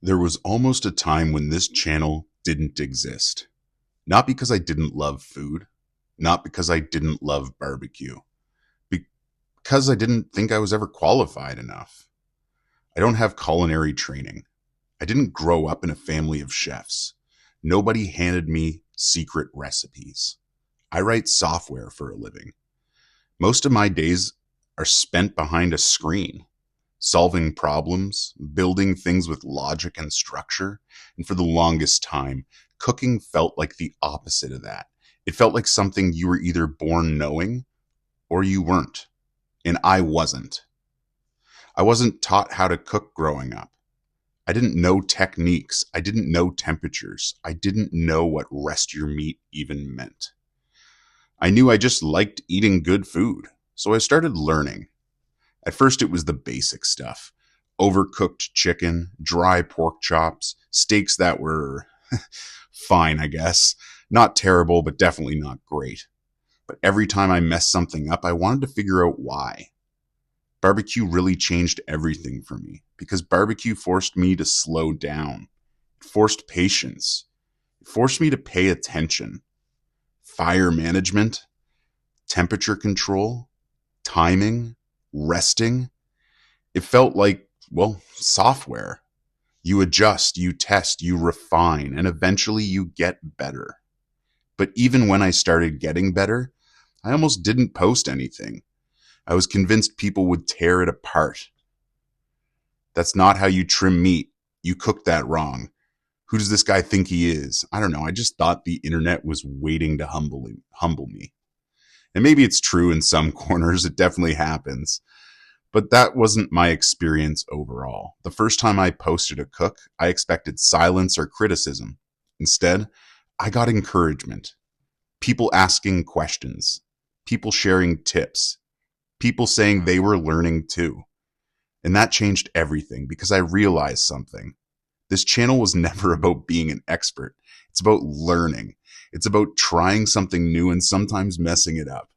There was almost a time when this channel didn't exist. Not because I didn't love food, not because I didn't love barbecue, because I didn't think I was ever qualified enough. I don't have culinary training. I didn't grow up in a family of chefs. Nobody handed me secret recipes. I write software for a living. Most of my days are spent behind a screen, solving problems, building things with logic and structure. And for the longest time, cooking felt like the opposite of that. It felt like something you were either born knowing or you weren't. And I wasn't. I wasn't taught how to cook growing up. I didn't know techniques. I didn't know temperatures. I didn't know what rest your meat even meant. I knew I just liked eating good food, so I started learning. At first, it was the basic stuff. Overcooked chicken, dry pork chops, steaks that were fine, I guess. Not terrible, but definitely not great. But every time I messed something up, I wanted to figure out why. Barbecue really changed everything for me because barbecue forced me to slow down. It forced patience. It forced me to pay attention. Fire management, temperature control, timing, resting. It felt like, well, software. You adjust, you test, you refine, and eventually you get better. But even when I started getting better, I almost didn't post anything. I was convinced people would tear it apart. That's not how you trim meat. You cooked that wrong. Who does this guy think he is? I don't know. I just thought the internet was waiting to humble me. And maybe it's true in some corners. It definitely happens. But that wasn't my experience overall. The first time I posted a cook, I expected silence or criticism. Instead, I got encouragement. People asking questions. People sharing tips. People saying they were learning too. And that changed everything because I realized something. This channel was never about being an expert. It's about learning. It's about trying something new and sometimes messing it up.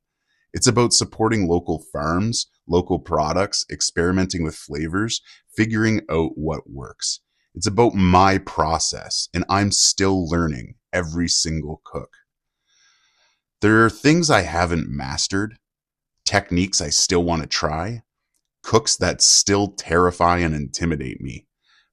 It's about supporting local farms, local products, experimenting with flavors, figuring out what works. It's about my process, and I'm still learning every single cook. There are things I haven't mastered, techniques I still want to try, cooks that still terrify and intimidate me.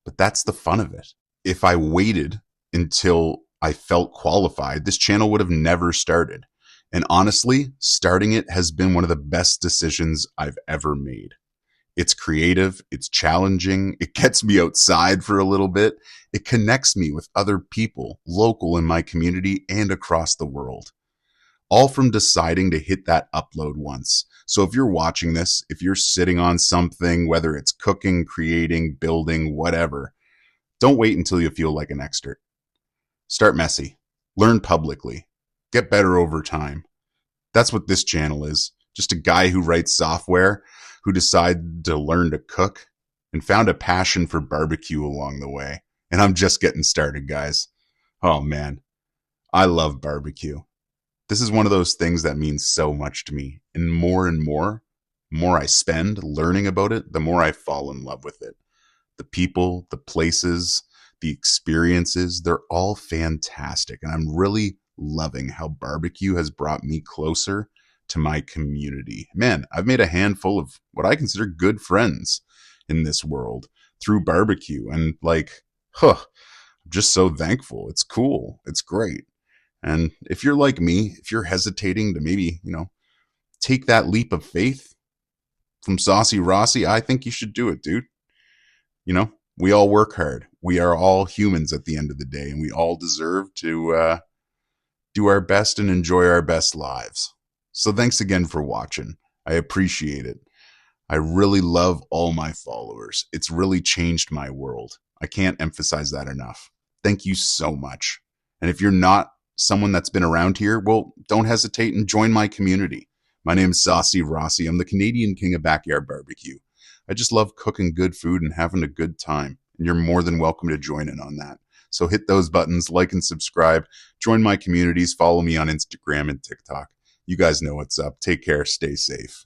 But that's the fun of it. If I waited until I felt qualified, this channel would have never started. And honestly, starting it has been one of the best decisions I've ever made. It's creative, it's challenging, it gets me outside for a little bit, it connects me with other people, local in my community and across the world. All from deciding to hit that upload once. So if you're watching this, if you're sitting on something, whether it's cooking, creating, building, whatever, don't wait until you feel like an expert. Start messy. Learn publicly. Get better over time. That's what this channel is. Just a guy who writes software, who decided to learn to cook, and found a passion for barbecue along the way. And I'm just getting started, guys. Oh man, I love barbecue. This is one of those things that means so much to me. And more I spend learning about it, the more I fall in love with it. The people, the places, the experiences, they're all fantastic. And I'm really loving how barbecue has brought me closer to my community. Man, I've made a handful of what I consider good friends in this world through barbecue. And I'm just so thankful. It's cool. It's great. And if you're like me, if you're hesitating to maybe, take that leap of faith from Saucy Rossi, I think you should do it, dude. We all work hard. We are all humans at the end of the day, and we all deserve to do our best and enjoy our best lives. So thanks again for watching. I appreciate it. I really love all my followers. It's really changed my world. I can't emphasize that enough. Thank you so much. And if you're not someone that's been around here, well, don't hesitate and join my community. My name is Saucy Rossi. I'm the Canadian king of backyard barbecue. I just love cooking good food and having a good time. And you're more than welcome to join in on that. So hit those buttons, like and subscribe, join my communities, follow me on Instagram and TikTok. You guys know what's up. Take care. Stay safe.